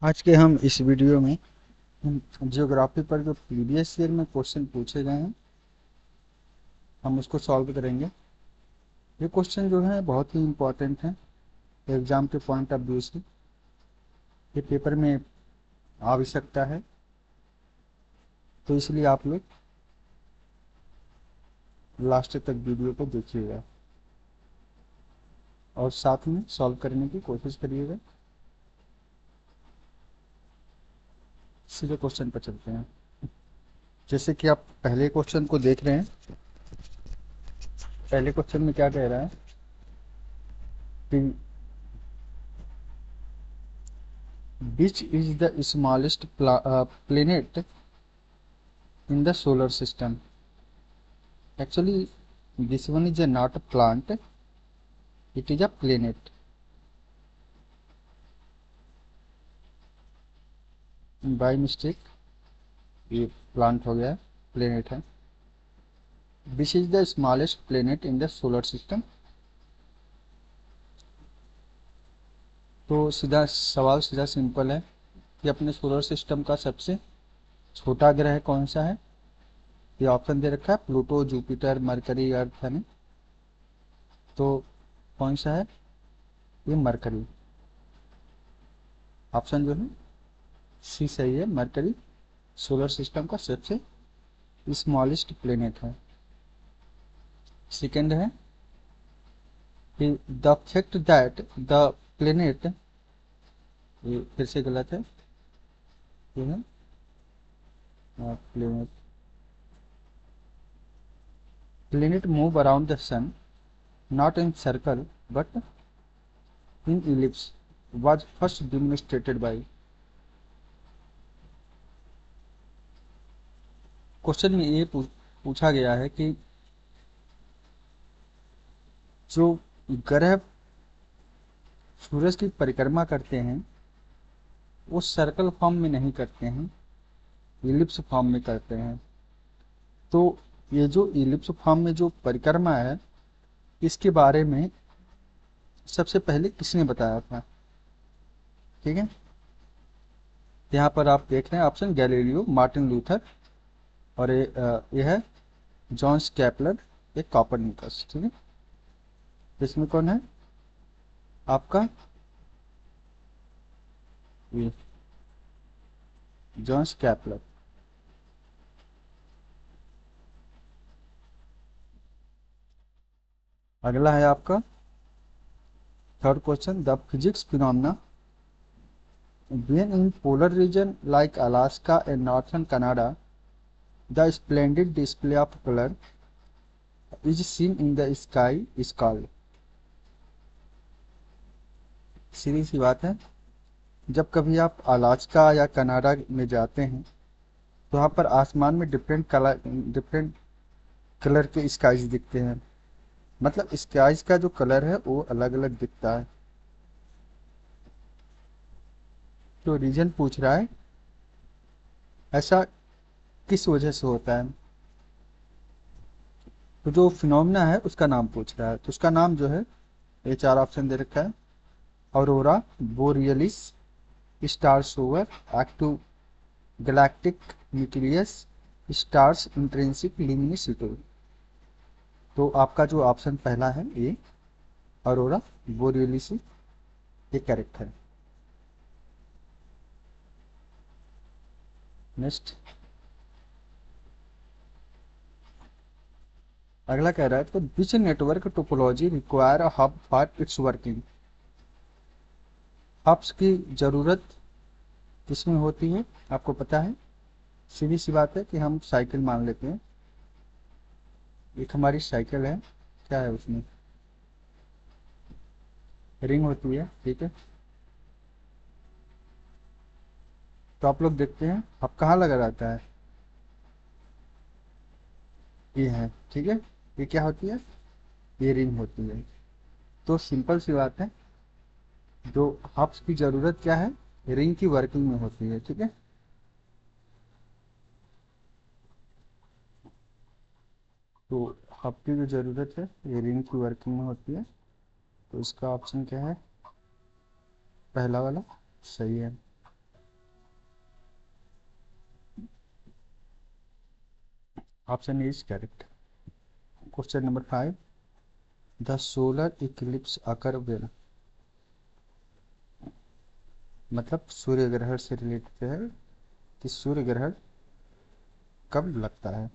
आज के हम इस वीडियो में ज्योग्राफी पर जो प्रीवियस ईयर में क्वेश्चन पूछे गए हैं हम उसको सॉल्व करेंगे। ये क्वेश्चन जो है बहुत ही इम्पोर्टेंट है एग्जाम के पॉइंट ऑफ व्यू से। ये पेपर में आवश्यकता है, तो इसलिए आप लोग लास्ट तक वीडियो को देखिएगा और साथ में सॉल्व करने की कोशिश करिएगा। सीधे क्वेश्चन पर चलते हैं। जैसे कि आप पहले क्वेश्चन को देख रहे हैं, पहले क्वेश्चन में क्या कह रहा है कि which is the smallest planet in the solar system. Actually, this one is not a plant, it is a planet. By mistake ये प्लांट हो गया, प्लेनेट है। Which is the smallest planet in the solar system. तो सीधा सवाल सीधा simple है कि अपने सोलर सिस्टम का सबसे छोटा ग्रह कौन सा है। ये ऑप्शन दे रखा है प्लूटो, जुपिटर, मरकरी, अर्थ है ना। तो कौन सा है? ये मरकरी। ऑप्शन जो है सी सही है, मरकरी सोलर सिस्टम का सबसे स्मॉलेस्ट प्लेनेट है। सेकेंड है कि the fact that the planet, ये फिर से गलत है, ये है planet planet move around the sun not in circle but in ellipse was first demonstrated by। Question में ये पूछा गया है कि जो ग्रह सूरज की परिक्रमा करते हैं वो सर्कल फॉर्म में नहीं करते हैं, इलिप्स फॉर्म में करते हैं। तो ये जो इलिप्स फॉर्म में जो परिक्रमा है इसके बारे में सबसे पहले किसने बताया था? ठीक है, यहाँ पर आप देख रहे हैं ऑप्शन गैलीलियो, मार्टिन लूथर और ये है जॉन्स कैपलर, एक कॉपरनिकस। ठीक है, इसमें कौन है आपका? ये जॉन्स कैपलर। अगला है आपका third question, the physics phenomena when in polar region like Alaska and northern Canada the splendid display of color is seen in the sky is called। सीधी सी बात है, जब कभी आप अलास्का या कनाडा में जाते हैं तो वहाँ पर आसमान में डिफरेंट कलर के स्काईज दिखते हैं। मतलब स्काईज का जो कलर है वो अलग अलग दिखता है। तो रीजन पूछ रहा है ऐसा किस वजह से होता है। तो जो फिनोमेना है उसका नाम पूछ रहा है, तो उसका नाम जो है ये चार ऑप्शन दे रखा है। अरोरा बोरियलिस, स्टार सोवर, active galactic nucleus, stars intrinsic luminosity. तो आपका जो ऑप्शन पहला है ये अरोरा बोरियलिस, ये करेक्ट है। नेक्स्ट अगला कह रहा है तो which network topology require a hub for its working. Hubs की जरूरत किसमें होती है आपको पता है? सीधी सी बात है कि हम साइकिल मान लेते हैं, एक हमारी साइकिल है, क्या है उसमें रिंग होती है। ठीक है, तो आप लोग देखते हैं अब कहाँ लगा रहता है, ये है। ठीक है, ये क्या होती है? ये रिंग होती है। तो सिंपल सी बात है, जो हब्स की जरूरत क्या है, रिंग की वर्किंग में होती है। ठीक है, तो हब की जो जरूरत है ये रिंग की वर्किंग में होती है। तो इसका ऑप्शन क्या है? पहला वाला सही है। Option is correct. Question number 5, the solar Eclipse occur when, मतलब सूर्य ग्रहण से रिलेटेड है कि सूर्य ग्रहण कब लगता है।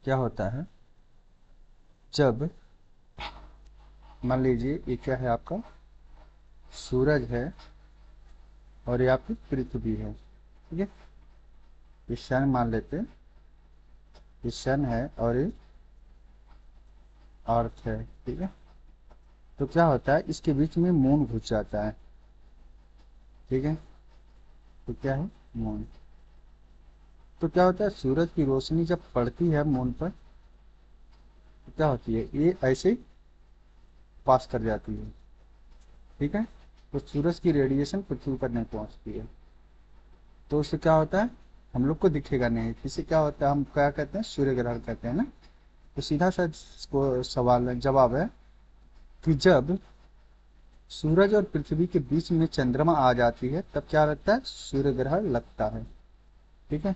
क्या होता है जब, मान लीजिए ये क्या है आपका, सूरज है और ये आपकी पृथ्वी है, ठीक है। ये सन मान लेते हैं, ये सन है और ये अर्थ है, ठीक है। तो क्या होता है, इसके बीच में मून घुस जाता है, ठीक है। तो क्या है, मून। तो क्या होता है, सूरज की रोशनी जब पड़ती है मून पर तो क्या होती है, ये ऐसे ही पास कर जाती है, ठीक है। तो सूरज की रेडिएशन पृथ्वी पर नहीं पहुंचती है, तो उससे क्या होता है, हम लोग को दिखेगा नहीं। इससे क्या होता है, हम क्या कहते हैं, सूर्य ग्रहण कहते हैं ना। तो सीधा सा सवाल जवाब है कि जब सूरज और पृथ्वी के बीच में चंद्रमा आ जाती है तब क्या लगता है, सूर्य ग्रहण लगता है, ठीक है।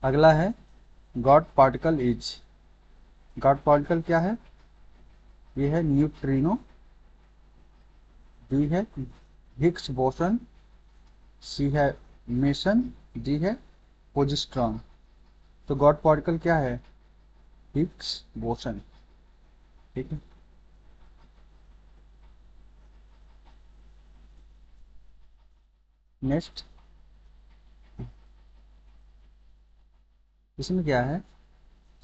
अगला है God particle is, God particle क्या है, ये है न्यूट्रिनो, बी है हिग्स बोसन, सी है मेसन, डी है पोजिस्ट्रॉन। तो गॉड पार्टिकल क्या है, हिग्स बोसन, ठीक है। नेक्स्ट, इसमें क्या है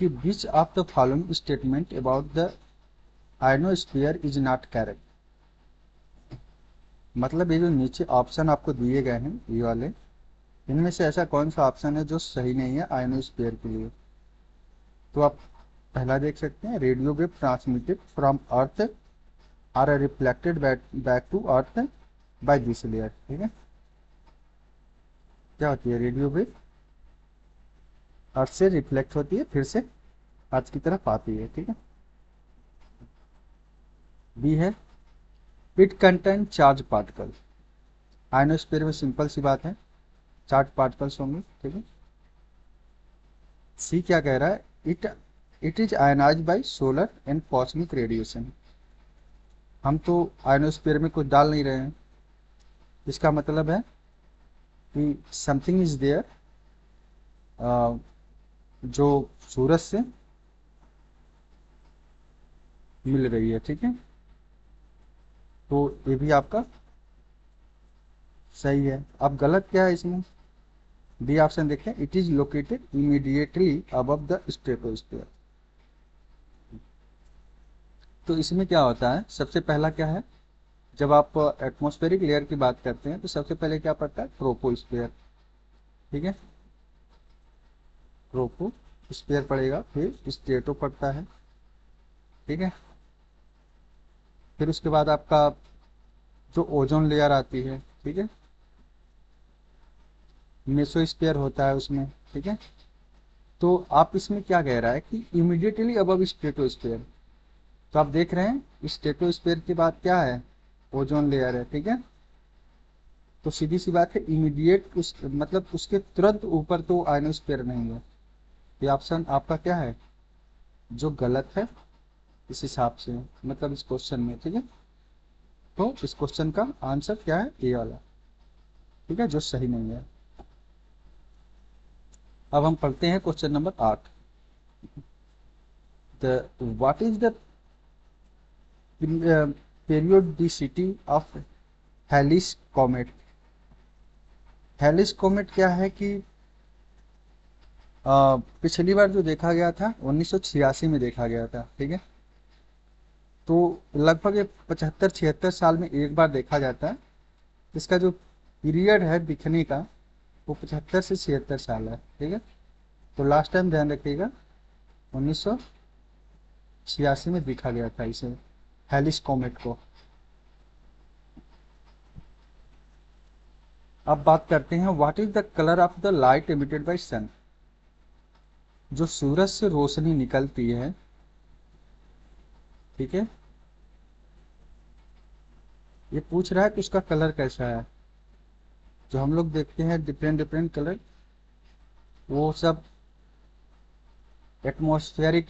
कि विच of the following statement about the ionosphere is not correct, मतलब ये जो नीचे ऑप्शन आपको दिए गए हैं ये वाले, इनमें से ऐसा कौन सा ऑप्शन है जो सही नहीं है आयनोस्फीयर के लिए। तो आप पहला देख सकते हैं, radio wave transmitted from earth are reflected back to earth by this layer, ठीक है। क्या होती है, रेडियो वेव अर्थ से रिफ्लेक्ट होती है फिर से अर्थ की तरफ आती है, ठीक है। बी है it contain charge particle, ionosphere में सिंपल सी बात है, चार्ज पार्टिकल्स होंगे, ठीक है। सी क्या कह रहा है, it is ionize by solar and cosmic radiation, हम तो आयनोस्फीयर में कुछ डाल नहीं रहे हैं, इसका मतलब है कि समथिंग इज देयर जो सूरज से मिल रही है, ठीक है। तो ये भी आपका सही है। अब गलत क्या है इसमें, बी ऑप्शन देखें, it is located immediately above the stratosphere. तो इसमें क्या होता है, सबसे पहला क्या है, जब आप एटमॉस्फेरिक लेयर की बात करते हैं तो सबसे पहले क्या पड़ता है, ट्रोपोस्फीयर, ठीक है। ट्रोपोस्फीयर पड़ेगा, फिर स्ट्रेटो पड़ता है, ठीक है। फिर उसके बाद आपका जो ओजोन लेयर आती है, ठीक है, मेसोस्फीयर होता है उसमें, ठीक है। तो आप इसमें क्या कह रहा है कि इमीडिएटली अबव स्ट्रेटोस्फीयर, तो आप देख रहे हैं स्ट्रेटोस्फीयर के बाद क्या है, ओजोन लेयर है, ठीक है। तो सीधी सी बात है, इमीडिएट उस मतलब उसके तुरंत ऊपर तो आयनोस्फीयर नहीं है। ये ऑप्शन आपका क्या है, जो गलत है इस हिसाब से, मतलब इस क्वेश्चन में, ठीक है। तो इस क्वेश्चन का आंसर क्या है, ए वाला, ठीक है, जो सही नहीं है। अब हम पढ़ते हैं question number 8, the what is the periodicity of Halley's comet. Halley's comet क्या है कि पिछली बार जो देखा गया था 1986 में देखा गया था, ठीक है। तो लगभग ये 75-76 साल में एक बार देखा जाता है, इसका जो पीरियड है दिखने का वो 75 से 76 साल है, ठीक है। तो लास्ट टाइम ध्यान रखिएगा 1986 में देखा गया था इसे, हेलिस कॉमेट को। अब बात करते हैं, what is the colour of the light emitted by sun, जो सूरज से रोशनी निकलती है, ठीक है, ये पूछ रहा है कि उसका कलर कैसा है। जो हम लोग देखते हैं डिफरेंट डिफरेंट कलर, वो सब एटमॉस्फेरिक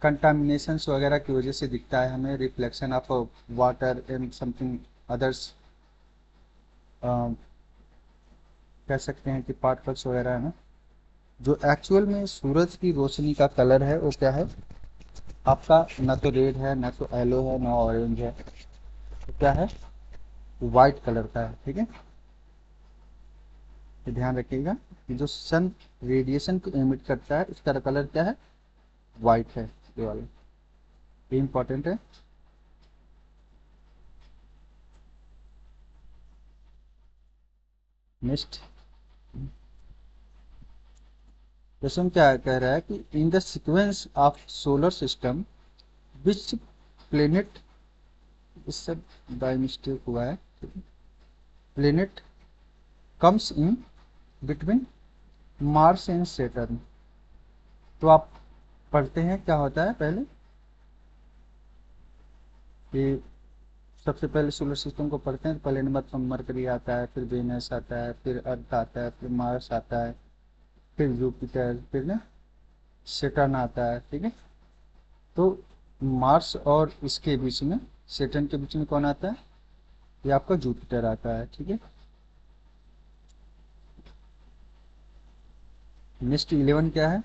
कंटामिनेशंस वगैरह की वजह से दिखता है हमें, reflection of water and something others, कह सकते हैं कि पार्टिकल्स वगैरह है ना। जो एक्चुअल में सूरज की रोशनी का कलर है वो क्या है आपका, ना तो रेड है, ना तो येलो है, ना ऑरेंज है, तो क्या है, वाइट कलर का है। ठीक है, ये ध्यान रखिएगा कि जो सन रेडिएशन को एमिट करता है उसका कलर क्या है, वाइट है, ये वाला, ये इंपॉर्टेंट है। नेक्स्ट क्वेश्चन क्या कह रहा है कि in the sequence of solar system which planet, इससे बाय मिस्टेक हुआ है, planet comes in between Mars and Saturn. तो आप पढ़ते हैं क्या होता है पहले कि सबसे पहले सोलर सिस्टम को पढ़ते हैं तो पहले नंबर पर मरकरी आता है, फिर वेनस आता है, फिर अर्थ आता है, फिर मार्स आता है, फिर जुपिटर, फिर ना सैटर्न आता है। ठीक है, तो मार्स और इसके बीच में, सैटर्न के बीच में कौन आता है, ये आपका जुपिटर आता है। ठीक है, नेक्स्ट 11 क्या है,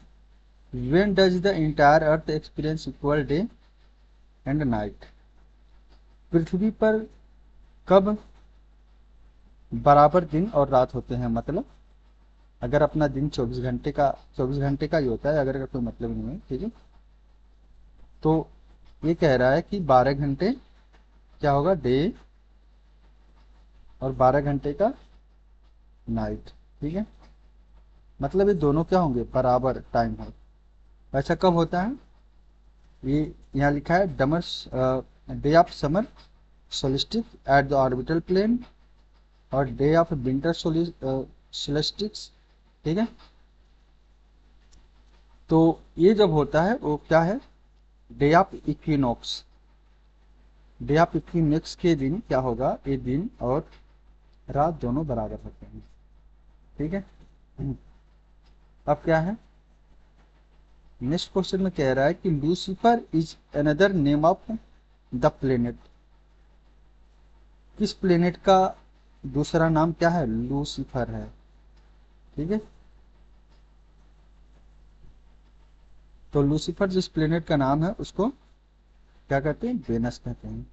when does the entire earth experience equal day and night. पृथ्वी पर कब बराबर दिन और रात होते हैं, मतलब अगर अपना दिन 24 घंटे का ही होता है, अगर का कोई मतलब नहीं है। ठीक है, तो ये कह रहा है कि 12 घंटे क्या होगा, डे, और 12 घंटे का नाइट। ठीक है, मतलब ये दोनों क्या होंगे, बराबर टाइम है। ऐसा कब होता है, ये यहाँ लिखा है डमर day of summer solstice at the orbital plane, और डे ऑफ विंटर सोलिस्टिक्स। ठीक है, तो ये जब होता है वो क्या है, day of equinox. Day of equinox के दिन क्या होगा, ये दिन और रात दोनों बराबर होते हैं। ठीक है, अब क्या है, नेक्स्ट क्वेश्चन में कह रहा है कि Lucifer is another name of the planet. किस प्लेनेट का दूसरा नाम क्या है, लूसीफर है। ठीक है, तो लूसीफर जिस प्लेनेट का नाम है उसको क्या कहते हैं, वेनस कहते हैं।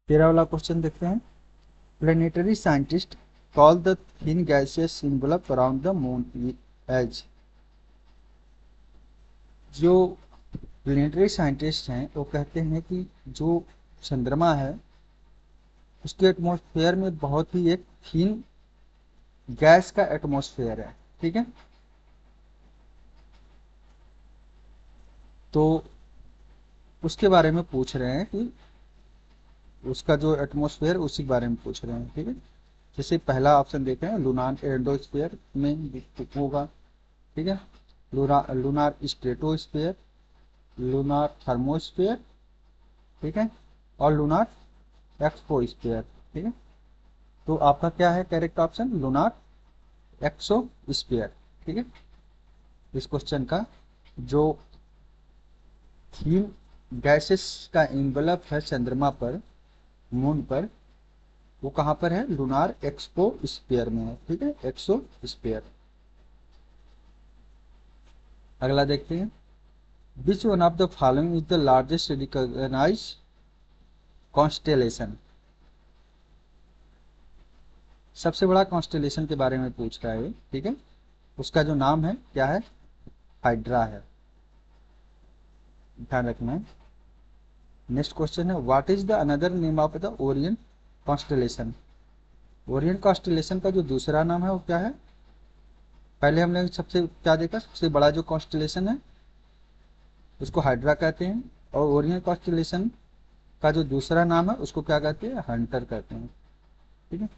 13 वाला क्वेश्चन देखते हैं, planetary scientist call the thin gaseous envelope around the moon as. जो प्लेनेटरी साइंटिस्ट हैं वो कहते हैं कि जो चंद्रमा है उसके एटमॉस्फेयर में बहुत ही एक थीन गैस का एटमॉस्फेयर है। ठीक है, तो उसके बारे में पूछ रहे हैं कि उसका जो एटमॉस्फेयर उसी के बारे में पूछ रहे हैं। ठीक है, जैसे पहला ऑप्शन देते हैं, लूनार एंडोस्फेयर में होगा। ठीक है, लूनार स्ट्रेटोस्फेयर, लूनार थर्मोस्फेयर, ठीक है, और लूनार एक्सपोस्फेयर। ठीक है, तो आपका क्या है करेक्ट ऑप्शन, लूनार एक्सोस्फेयर। ठीक है, इस क्वेश्चन का जो थीम गैसेस का इन्वेलप है चंद्रमा पर, मून पर, वो कहां पर है, लूनार एक्सपोस्फेयर में है। ठीक है, एक्सोस्फेयर। अगला देखते हैं, which one of the following is the largest recognise constellation. सबसे बड़ा कॉन्स्टेलेशन के बारे में पूछ रहा है। ठीक है, उसका जो नाम है क्या है, हाइड्रा है, ध्यान रखना है। नेक्स्ट क्वेश्चन है, what is the another name of the Orion constellation. Orion constellation का जो दूसरा नाम है वो क्या है, पहले हमने सबसे क्या देखा, सबसे बड़ा जो कॉन्स्टेलेशन है उसको हाइड्रा कहते हैं, और ओरियन कॉन्स्टेलेशन का जो दूसरा नाम है उसको क्या कहते हैं, हंटर कहते हैं। ठीक है,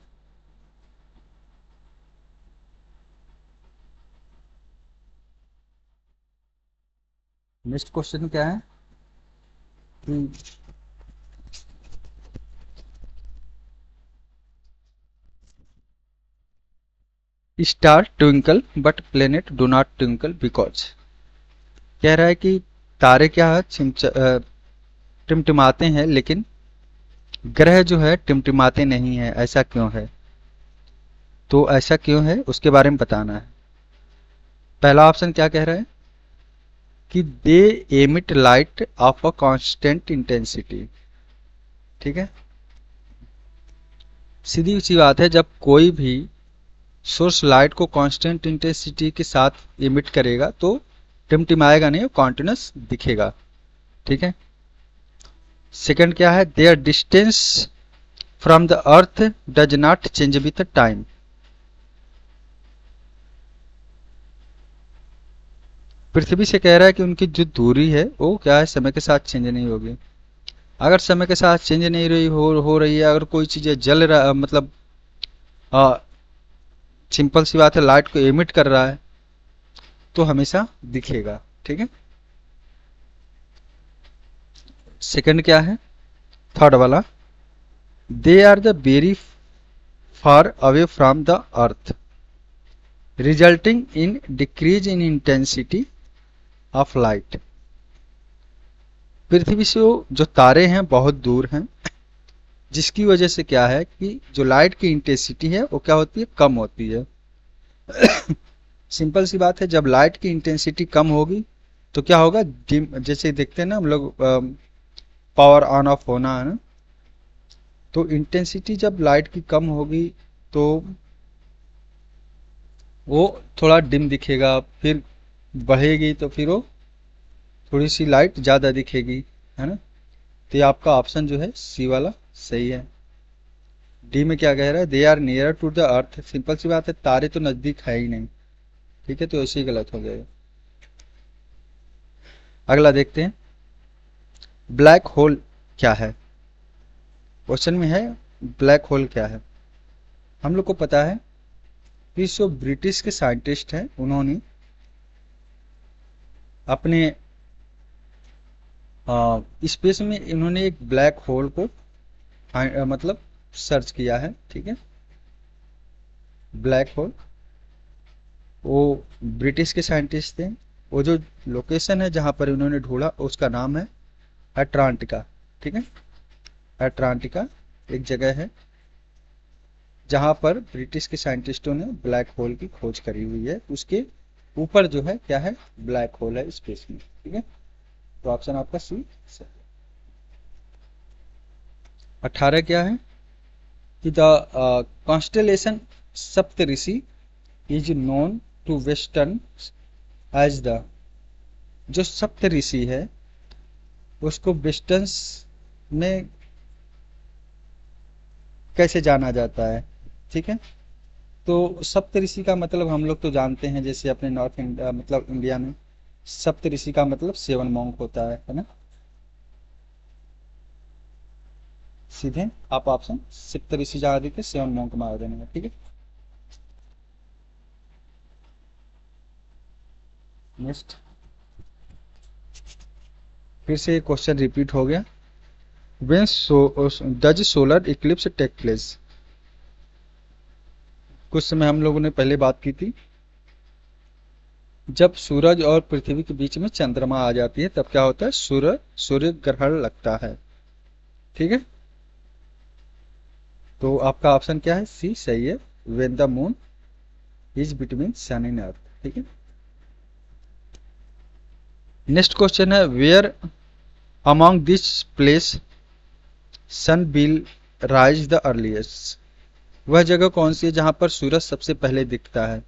नेक्स्ट क्वेश्चन क्या है कि star twinkle but planet do not twinkle because, कह रहा है कि तारे क्या है टिमटिमाते हैं लेकिन ग्रह जो है टिमटिमाते नहीं है, ऐसा क्यों है? तो ऐसा क्यों है उसके बारे में बताना है। पहला ऑप्शन क्या कह रहा है कि दे emit light of a constant intensity. ठीक है, सीधी सी बात है, जब कोई भी सोर्स लाइट को कांस्टेंट इंटेंसिटी के साथ इमिट करेगा तो टिमटिमाएगा नहीं, कॉन्टिन्यूस दिखेगा। ठीक है, सेकंड क्या है, their distance from the earth does not change with time. पृथ्वी से कह रहा है कि उनकी जो दूरी है वो क्या है, समय के साथ चेंज नहीं होगी। अगर समय के साथ चेंज नहीं रही हो रही है, अगर कोई चीज़ जल रहा मतलब सिंपल सी बात है, लाइट को एमिट कर रहा है तो हमेशा दिखेगा। ठीक है, सेकंड क्या है, थर्ड वाला, they are the very far away from the earth resulting in decrease in intensity of light. पृथ्वी से जो तारे हैं बहुत दूर हैं, जिसकी वजह से क्या है कि जो लाइट की इंटेंसिटी है वो क्या होती है, कम होती है। सिंपल सी बात है, जब लाइट की इंटेंसिटी कम होगी तो क्या होगा, डिम, जैसे देखते हैं ना हम लोग, पावर ऑन ऑफ होना है ना, तो इंटेंसिटी जब लाइट की कम होगी तो वो थोड़ा डिम दिखेगा, फिर बढ़ेगी तो फिर वो थोड़ी सी लाइट ज़्यादा दिखेगी, है ना। तो ये आपका ऑप्शन जो है सी वाला सही है। डी में क्या कह रहा है, they are near to the earth, simple सी बात है, तारे तो नज़दीक है ही नहीं। ठीक है, तो ऐसे ही गलत हो गया। अगला देखते हैं, ब्लैक होल क्या है। क्वेश्चन में है ब्लैक होल क्या है। हम लोग को पता है कि जो ब्रिटिश के साइंटिस्ट हैं उन्होंने अपने स्पेस में इन्होंने एक ब्लैक होल को मतलब सर्च किया है। ठीक है, ब्लैक होल, वो ब्रिटिश के साइंटिस्ट थे। वो जो लोकेशन है जहाँ पर उन्होंने ढूंढा उसका नाम है अटलांटिका। ठीक है, अटलांटिका एक जगह है जहाँ पर ब्रिटिश के साइंटिस्टों ने ब्लैक होल की खोज करी हुई है। उसके ऊपर जो है क्या है, ब्लैक होल है स्पेस में। ठीक है, तो ऑप्शन आपका सी। 18 क्या है कि the constellation Saptarishi is known to western as the, जो सप्तऋषि है उसको वेस्टर्न्स में कैसे जाना जाता है। ठीक है, तो सप्तऋषि का मतलब हम लोग तो जानते हैं, जैसे अपने नॉर्थ इंडिया मतलब इंडिया में सप्तऋषि का मतलब 7 मॉन्क होता है ना। सीधे आप ऑप्शन सप्तऋषि जहाँ देखे 7 मॉन्क मार देने। ठीक है, नेक्स्ट फिर से क्वेश्चन रिपीट हो गया, when does solar eclipse take place. कुछ समय हम लोगों ने पहले बात की थी, जब सूरज और पृथ्वी के बीच में चंद्रमा आ जाती है तब क्या होता है, सूर्य ग्रहण लगता है। ठीक है, तो आपका ऑप्शन क्या है, सी सही है, when the moon is between sun and earth. ठीक है, नेक्स्ट क्वेश्चन है, where among this place sun will rise the earliest. वह जगह कौन सी है जहां पर सूरज सबसे पहले दिखता है।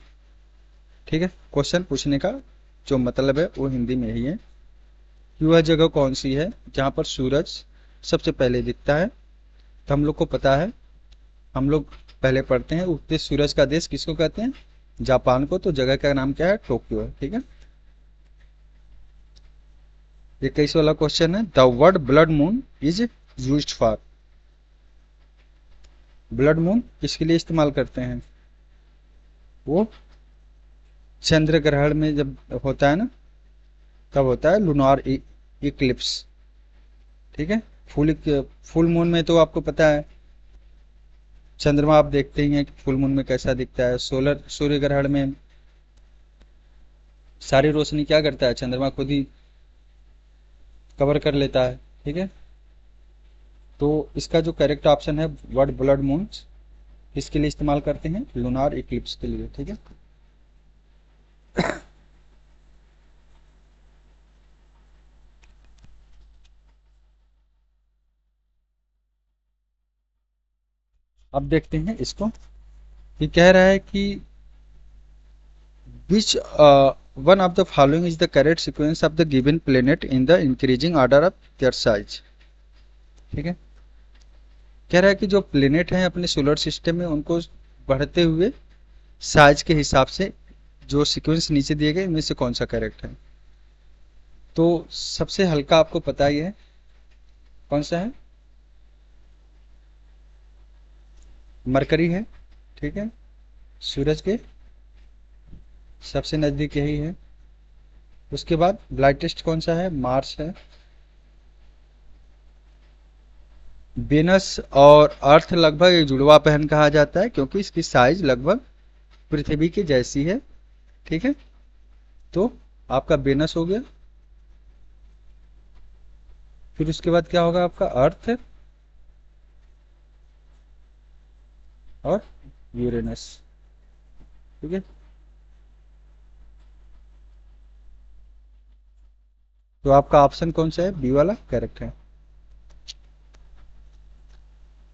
ठीक है, क्वेश्चन पूछने का जो मतलब है वो हिंदी में ही है कि वह जगह कौन सी है जहां पर सूरज सबसे पहले दिखता है। तो हम लोग को पता है, हम लोग पहले पढ़ते हैं, उगते सूरज का देश किसको कहते हैं, जापान को। तो जगह का नाम क्या है, टोक्यो है। ठीक है, 21 वाला क्वेश्चन है, the word blood moon is used for. Blood moon किसके लिए इस्तेमाल करते हैं, वो चंद्र ग्रहण में जब होता है ना, तब होता है लूनार इक्लिप्स। ठीक है। फुल मून में तो आपको पता है, चंद्रमा आप देखते ही हैं कि फुल मून में कैसा दिखता है। सोलर सूर्य ग्रहण में सारी रोशनी क्या करता है, चंद्रमा खुद ही कवर कर लेता है। ठीक है। तो इसका जो करेक्ट ऑप्शन है वर्ड ब्लड मून, इसके लिए इस्तेमाल करते हैं, लूनार इक्लिप्स के लिए। ठीक है। अब देखते हैं इसको। ये कह रहा है कि विच one of the following is the correct sequence of the given planet in the increasing order of their size. ठीक है। कह रहा है कि जो प्लेनेट हैं अपने सोलर सिस्टम में, उनको बढ़ते हुए साइज के हिसाब से जो सीक्वेंस नीचे दिए गए, इनमें से कौन सा करेक्ट है। तो सबसे हल्का आपको पता ही है कौन सा है, मरकरी है। ठीक है। सूरज के सबसे नजदीक यही है। उसके बाद ब्राइटेस्ट कौन सा है, मार्स है। वेनस और अर्थ लगभग एक जुड़वा पहन कहा जाता है, क्योंकि इसकी साइज लगभग पृथ्वी की जैसी है। ठीक है। तो आपका वेनस हो गया। फिर उसके बाद क्या होगा आपका, अर्थ और यूरेनस। ठीक है। तो आपका ऑप्शन कौन सा है, बी वाला करेक्ट है।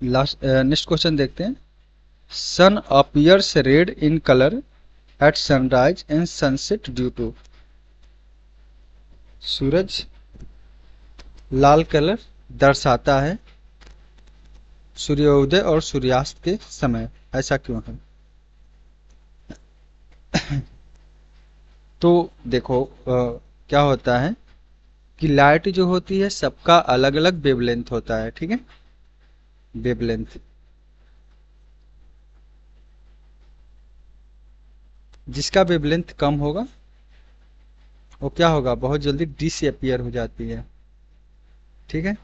लास्ट नेक्स्ट क्वेश्चन देखते हैं। Sun appears red in colour at sunrise and sunset due to. सूरज लाल कलर दर्शाता है सूर्योदय और सूर्यास्त के समय, ऐसा क्यों है। तो देखो क्या होता है कि लाइट जो होती है सबका अलग अलग वेवलेंथ होता है। ठीक है। वेवलेंथ, जिसका वेवलेंथ कम होगा वो क्या होगा, बहुत जल्दी डिसअपियर हो जाती है। ठीक है।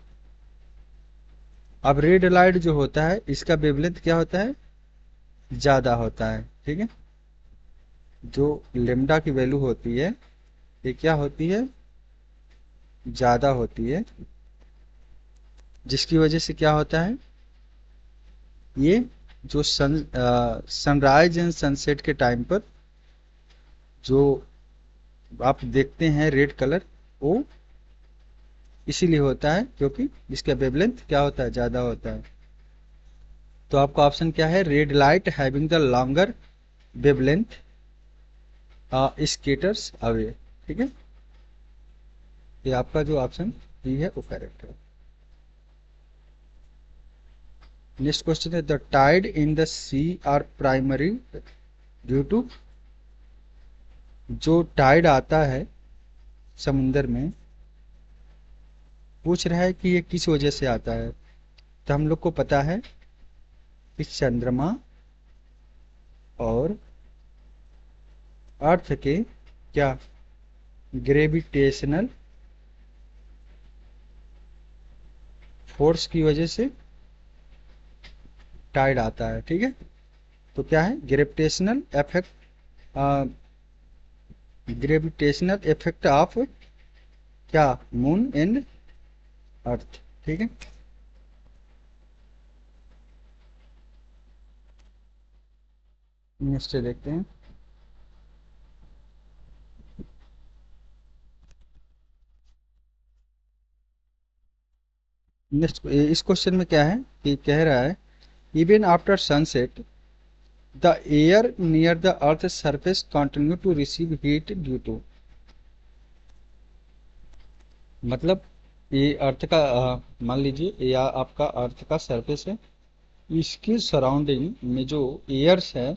अब रेड लाइट जो होता है इसका वेवलेंथ क्या होता है, ज्यादा होता है। ठीक है। जो लेमडा की वैल्यू होती है ये क्या होती है, ज्यादा होती है, जिसकी वजह से क्या होता है, ये जो सनराइज एंड सनसेट के टाइम पर जो आप देखते हैं रेड कलर, वो इसीलिए होता है क्योंकि इसका वेवलेंथ क्या होता है, ज्यादा होता है। तो आपका ऑप्शन क्या है, red light having the longer wavelength skaters away. ठीक है। ये आपका जो ऑप्शन बी है वो करेक्ट है। नेक्स्ट क्वेश्चन है, the tide in the sea are primary due to. जो टाइड आता है समुंदर में, पूछ रहा है कि ये किस वजह से आता है। तो हम लोग को पता है कि चंद्रमा और अर्थ के क्या ग्रेविटेशनल फोर्स की वजह से टाइड आता है। ठीक है। तो क्या है, ग्रेविटेशनल इफेक्ट ऑफ क्या, मून एंड अर्थ। ठीक है। नेक्स्ट देखते हैं। नेक्स्ट इस क्वेश्चन में क्या है कि कह रहा है, even after sunset the air near the earth surface continue to receive heat due to. मतलब ये अर्थ का मान लीजिए या आपका अर्थ का सरफेस है, इसकी सराउंडिंग में जो एयर्स है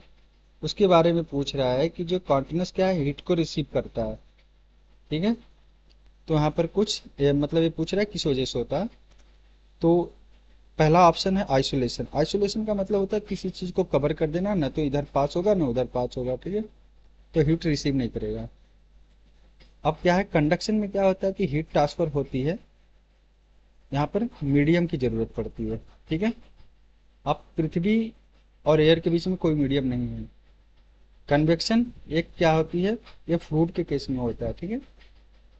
उसके बारे में पूछ रहा है कि जो कॉन्टिन्यूस क्या है, हीट को रिसीव करता है। ठीक है। तो यहाँ पर कुछ मतलब ये पूछ रहा है किस वजह से होता है। तो पहला ऑप्शन है आइसोलेशन। आइसोलेशन का मतलब होता है किसी चीज को कवर कर देना, ना तो इधर पास होगा ना उधर पास होगा। ठीक है। तो हीट रिसीव नहीं करेगा। अब क्या है, कंडक्शन में क्या होता है कि हीट ट्रांसफर होती है, यहाँ पर मीडियम की जरूरत पड़ती है। ठीक है, अब पृथ्वी और एयर के बीच में कोई मीडियम नहीं है। कन्वेक्शन एक क्या होती है, ये फ्लूइड के केस में होता है। ठीक है,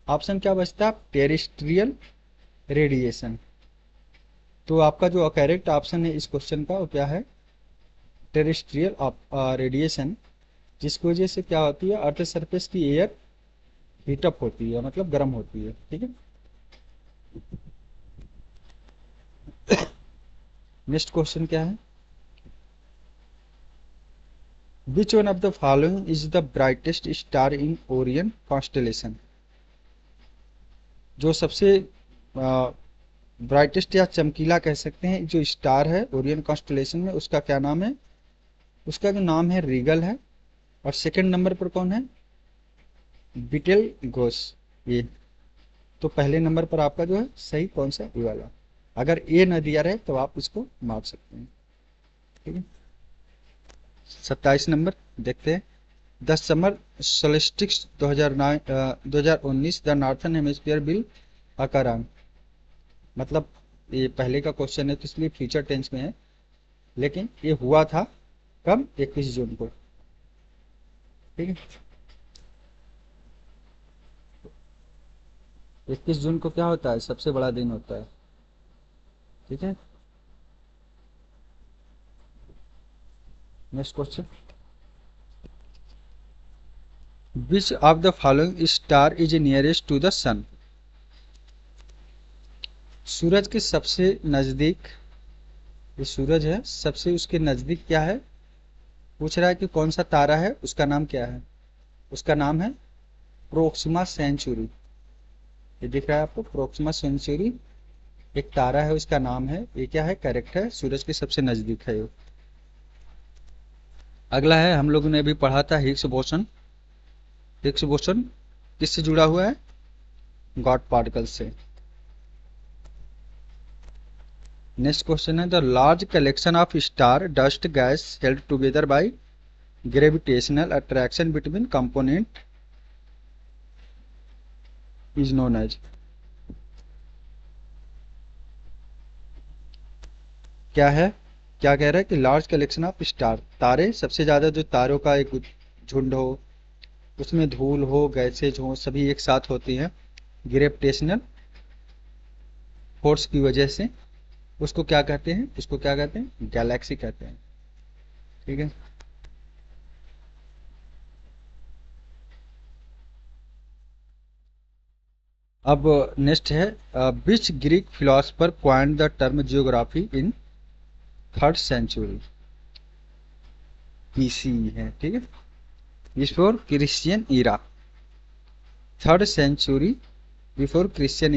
ऑप्शन क्या बचता है, टेरेस्ट्रियल रेडिएशन। तो आपका जो करेक्ट ऑप्शन है इस क्वेश्चन का वो क्या है, टेरेस्ट्रियल रेडिएशन, जिसकी वजह से क्या होती है, अर्थ सरफेस की एयर हीटअप होती है, मतलब गर्म होती है। ठीक है, नेक्स्ट क्वेश्चन क्या है, विच one of the following is the brightest star in Orion constellation. जो सबसे ब्राइटेस्ट या चमकीला कह सकते हैं जो स्टार है ओरियन कॉन्स्टेलेशन में, उसका क्या नाम है, उसका जो नाम है रीगल है। और सेकंड नंबर पर कौन है, बिटेल गोस ये। तो पहले नंबर पर आपका जो है सही कौन सा, ये वाला। अगर ए न दिया रहे तो आप इसको मार सकते हैं। ठीक है, 27 नंबर देखते हैं, the summer solstices 2019 the northern hemisphere will occur on. मतलब ये पहले का क्वेश्चन है तो इसलिए फ्यूचर टेंस में है, लेकिन ये हुआ था कब, 21 जून को। ठीक है, 21 जून को क्या होता है, सबसे बड़ा दिन होता है। ठीक है, next question, which of the following star is nearest to the sun. सूरज के सबसे नजदीक, ये सूरज है, सबसे उसके नजदीक क्या है, पूछ रहा है कि कौन सा तारा है, उसका नाम क्या है, उसका नाम है प्रोक्सिमा सेंचुरी। ये दिख रहा है आपको, प्रोक्सिमा सेंचुरी एक तारा है, उसका नाम है, ये क्या है, करेक्ट है, सूरज के सबसे नजदीक है ये। अगला है, हम लोगों ने अभी पढ़ा था हिग्स बोसन। हिग्स बोसन किससे जुड़ा हुआ है, गॉड पार्टिकल से। नेक्स्ट क्वेश्चन है, the large collection of star dust gas held together by gravitational attraction between component is known as. क्या है, क्या कह रहा है कि लार्ज कलेक्शन ऑफ स्टार, तारे, सबसे ज्यादा जो तारों का एक झुंड हो, उसमें धूल हो, गैसेज हो, सभी एक साथ होती हैं ग्रेविटेशनल फोर्स की वजह से, उसको क्या कहते हैं, उसको क्या कहते हैं, गैलेक्सी कहते हैं। ठीक है, अब नेक्स्ट है, which Greek philosopher coined the term geography in 3rd century BC है। ठीक है, before Christian era, 3rd century before Christian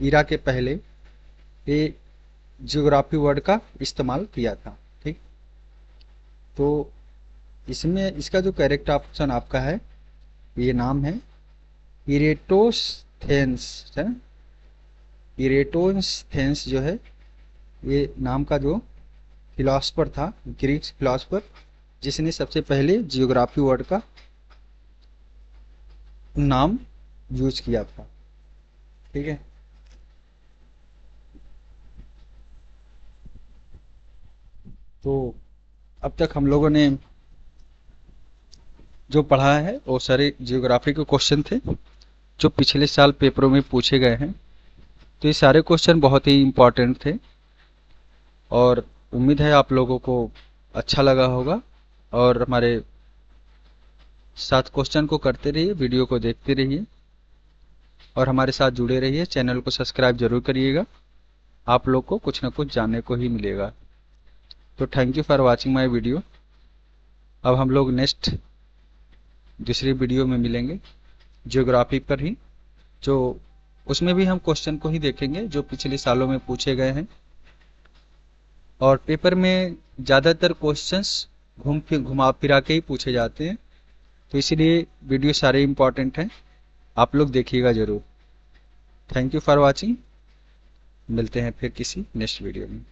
era के पहले ये जियोग्राफी वर्ड का इस्तेमाल किया था। ठीक, तो इसमें इसका जो करेक्ट ऑप्शन आपका है, ये नाम है इरेटोस्थेंस है। इरेटोस्थेंस जो है, ये नाम का जो फिलोसफर था, ग्रीक फिलोसफर, जिसने सबसे पहले जियोग्राफी वर्ड का नाम यूज किया था। ठीक है, तो अब तक हम लोगों ने जो पढ़ा है वो सारे जियोग्राफी के क्वेश्चन थे जो पिछले साल पेपरों में पूछे गए हैं। तो ये सारे क्वेश्चन बहुत ही इम्पोर्टेंट थे और उम्मीद है आप लोगों को अच्छा लगा होगा। और हमारे साथ क्वेश्चन को करते रहिए, वीडियो को देखते रहिए और हमारे साथ जुड़े रहिए। चैनल को सब्सक्राइब जरूर करिएगा, आप लोग को कुछ ना कुछ जानने को ही मिलेगा। तो thank you for watching my video. अब हम लोग नेक्स्ट दूसरी वीडियो में मिलेंगे जियोग्राफी पर ही, जो उसमें भी हम क्वेश्चन को ही देखेंगे जो पिछले सालों में पूछे गए हैं। और पेपर में ज़्यादातर क्वेश्चंस घुमा फिरा के ही पूछे जाते हैं, तो इसीलिए वीडियो सारे इम्पोर्टेंट हैं, आप लोग देखिएगा ज़रूर। थैंक यू फॉर वॉचिंग, मिलते हैं फिर किसी नेक्स्ट वीडियो में।